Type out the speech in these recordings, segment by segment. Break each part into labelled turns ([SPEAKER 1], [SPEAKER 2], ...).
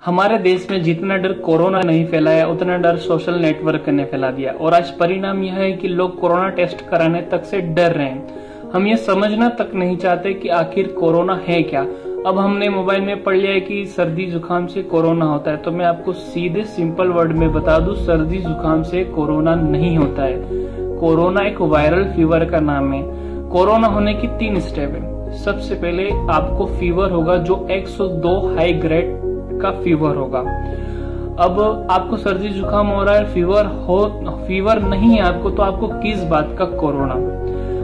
[SPEAKER 1] हमारे देश में जितना डर कोरोना नहीं फैलाया उतना डर सोशल नेटवर्क ने फैला दिया और आज परिणाम यह है कि लोग कोरोना टेस्ट कराने तक से डर रहे हैं। हम ये समझना तक नहीं चाहते कि आखिर कोरोना है क्या। अब हमने मोबाइल में पढ़ लिया है कि सर्दी जुकाम से कोरोना होता है, तो मैं आपको सीधे सिंपल वर्ड में बता दूं, सर्दी जुकाम से कोरोना नहीं होता है। कोरोना एक वायरल फीवर का नाम है। कोरोना होने की 3 स्टेप है। सबसे पहले आपको फीवर होगा जो 102 हाई ग्रेड का फीवर होगा। अब आपको सर्दी जुकाम हो रहा है, फीवर नहीं है आपको, तो आपको किस बात का कोरोना।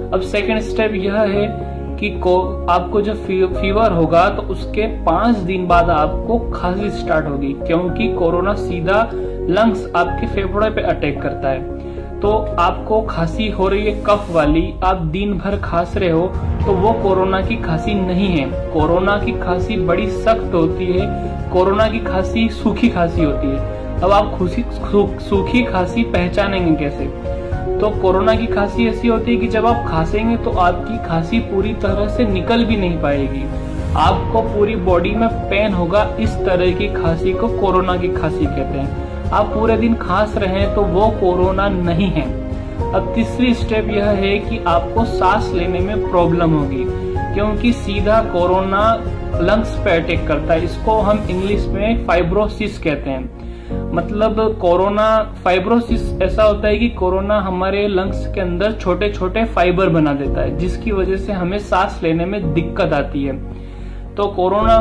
[SPEAKER 1] अब सेकंड स्टेप यह है कि आपको जब फीवर होगा तो उसके 5 दिन बाद आपको खांसी स्टार्ट होगी, क्योंकि कोरोना सीधा लंग्स आपके फेफड़े पे अटैक करता है। तो आपको खांसी हो रही है कफ वाली, आप दिन भर खांस रहे हो, तो वो कोरोना की खांसी नहीं है। कोरोना की खांसी बड़ी सख्त होती है। कोरोना की खांसी सूखी खांसी होती है। अब आप सूखी खांसी पहचानेंगे कैसे? तो कोरोना की खांसी ऐसी होती है कि जब आप खांसेंगे तो आपकी खांसी पूरी तरह से निकल भी नहीं पाएगी, आपको पूरी बॉडी में पेन होगा। इस तरह की खांसी को कोरोना की खांसी कहते हैं। आप पूरे दिन खांस रहे हैं तो वो कोरोना नहीं है। अब तीसरी स्टेप यह है कि आपको सांस लेने में प्रॉब्लम होगी, क्योंकि सीधा कोरोना लंग्स पे अटैक करता है। इसको हम इंग्लिश में फाइब्रोसिस कहते हैं। मतलब कोरोना फाइब्रोसिस ऐसा होता है कि कोरोना हमारे लंग्स के अंदर छोटे छोटे फाइबर बना देता है, जिसकी वजह से हमें सांस लेने में दिक्कत आती है। तो कोरोना,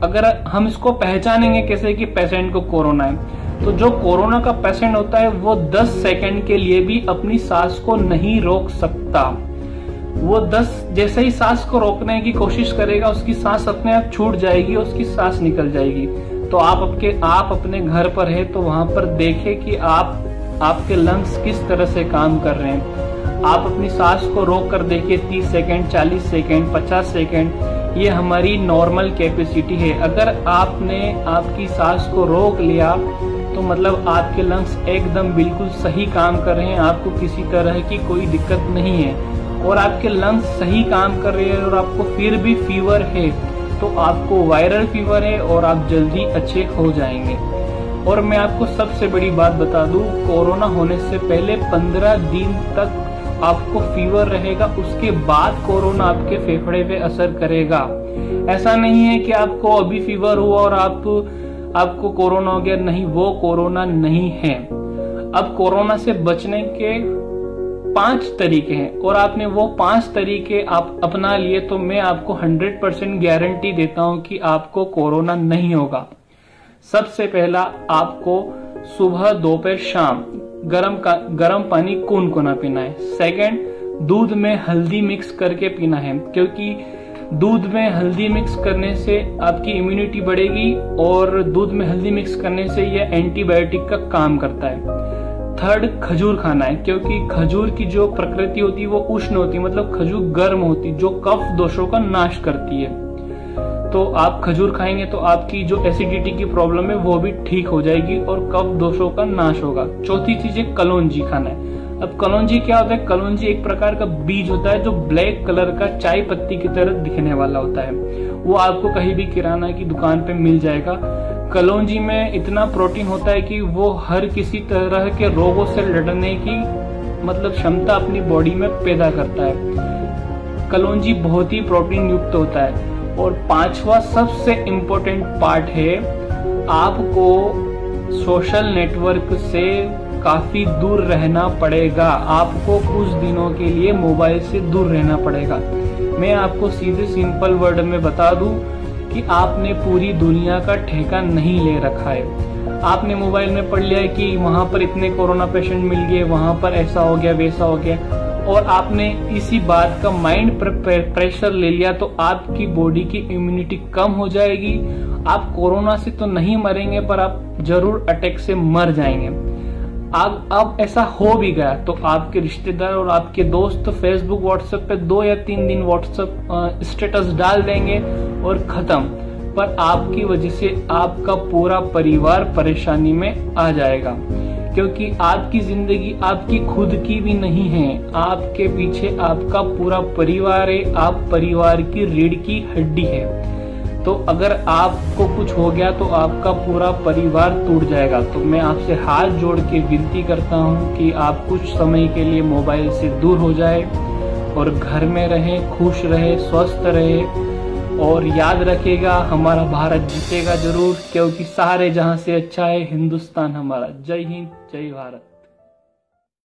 [SPEAKER 1] अगर हम इसको पहचानेंगे कैसे कि पेशेंट को कोरोना है, तो जो कोरोना का पेशेंट होता है वो 10 सेकंड के लिए भी अपनी सांस को नहीं रोक सकता। वो जैसे ही सांस को रोकने की कोशिश करेगा, उसकी सांस अपने आप छूट जाएगी, उसकी सांस निकल जाएगी। तो आप अपने घर पर है तो वहां पर देखें कि आपके लंग्स किस तरह से काम कर रहे हैं। आप अपनी सांस को रोक कर देखिए, 30 सेकंड, 40 सेकंड, 50 सेकंड, ये हमारी नॉर्मल कैपेसिटी है। अगर आपने आपकी सांस को रोक लिया तो मतलब आपके लंग्स एकदम बिल्कुल सही काम कर रहे हैं, आपको किसी तरह की कोई दिक्कत नहीं है। और आपके लंग्स सही काम कर रहे हैं और आपको फिर भी फीवर है, तो आपको वायरल फीवर है और आप जल्दी अच्छे हो जाएंगे। और मैं आपको सबसे बड़ी बात बता दूं, कोरोना होने से पहले 15 दिन तक आपको फीवर रहेगा, उसके बाद कोरोना आपके फेफड़े पे असर करेगा। ऐसा नहीं है कि आपको अभी फीवर हुआ और आपको कोरोना हो गया, नहीं, वो कोरोना नहीं है। अब कोरोना से बचने के 5 तरीके हैं और आपने वो 5 तरीके आप अपना लिए तो मैं आपको 100% गारंटी देता हूं कि आपको कोरोना नहीं होगा। सबसे पहला, आपको सुबह, दोपहर, शाम गरम पानी कुनकुना पीना है। सेकंड, दूध में हल्दी मिक्स करके पीना है, क्योंकि दूध में हल्दी मिक्स करने से आपकी इम्यूनिटी बढ़ेगी और दूध में हल्दी मिक्स करने से यह एंटीबायोटिक का काम करता है। थर्ड, खजूर खाना है, क्योंकि खजूर की जो प्रकृति होती है वो उष्ण होती है, मतलब खजूर गर्म होती है, जो कफ दोषों का नाश करती है। तो आप खजूर खाएंगे तो आपकी जो एसिडिटी की प्रॉब्लम है वो भी ठीक हो जाएगी और कफ दोषों का नाश होगा। चौथी चीज है कलौंजी खाना है। अब कलौंजी क्या होता है? कलौंजी एक प्रकार का बीज होता है जो ब्लैक कलर का चाय पत्ती की तरह दिखने वाला होता है। वो आपको कहीं भी किराना की दुकान पे मिल जाएगा। कलौंजी में इतना प्रोटीन होता है कि वो हर किसी तरह के रोगों से लड़ने की मतलब क्षमता अपनी बॉडी में पैदा करता है। कलौंजी बहुत ही प्रोटीन युक्त होता है। और 5वां सबसे इम्पोर्टेंट पार्ट है, आपको सोशल नेटवर्क से काफी दूर रहना पड़ेगा। आपको कुछ दिनों के लिए मोबाइल से दूर रहना पड़ेगा। मैं आपको सीधे सिंपल वर्ड में बता दूं कि आपने पूरी दुनिया का ठेका नहीं ले रखा है। आपने मोबाइल में पढ़ लिया है कि वहां पर इतने कोरोना पेशेंट मिल गए, वहां पर ऐसा हो गया, वैसा हो गया, और आपने इसी बात का माइंड प्रेशर ले लिया, तो आपकी बॉडी की इम्यूनिटी कम हो जाएगी। आप कोरोना से तो नहीं मरेंगे, पर आप जरूर अटैक से मर जाएंगे। अब ऐसा हो भी गया तो आपके रिश्तेदार और आपके दोस्त फेसबुक, व्हाट्सएप पे 2 या 3 दिन व्हाट्सएप स्टेटस डाल देंगे और खत्म। पर आपकी वजह से आपका पूरा परिवार परेशानी में आ जाएगा, क्योंकि आपकी जिंदगी आपकी खुद की भी नहीं है, आपके पीछे आपका पूरा परिवार है, आप परिवार की रीढ़ की हड्डी है। तो अगर आपको कुछ हो गया तो आपका पूरा परिवार टूट जाएगा। तो मैं आपसे हाथ जोड़ के विनती करता हूँ कि आप कुछ समय के लिए मोबाइल से दूर हो जाए और घर में रहें, खुश रहे, स्वस्थ रहे। और याद रखिएगा, हमारा भारत जीतेगा जरूर, क्योंकि सारे जहां से अच्छा है हिंदुस्तान हमारा। जय हिंद, जय भारत।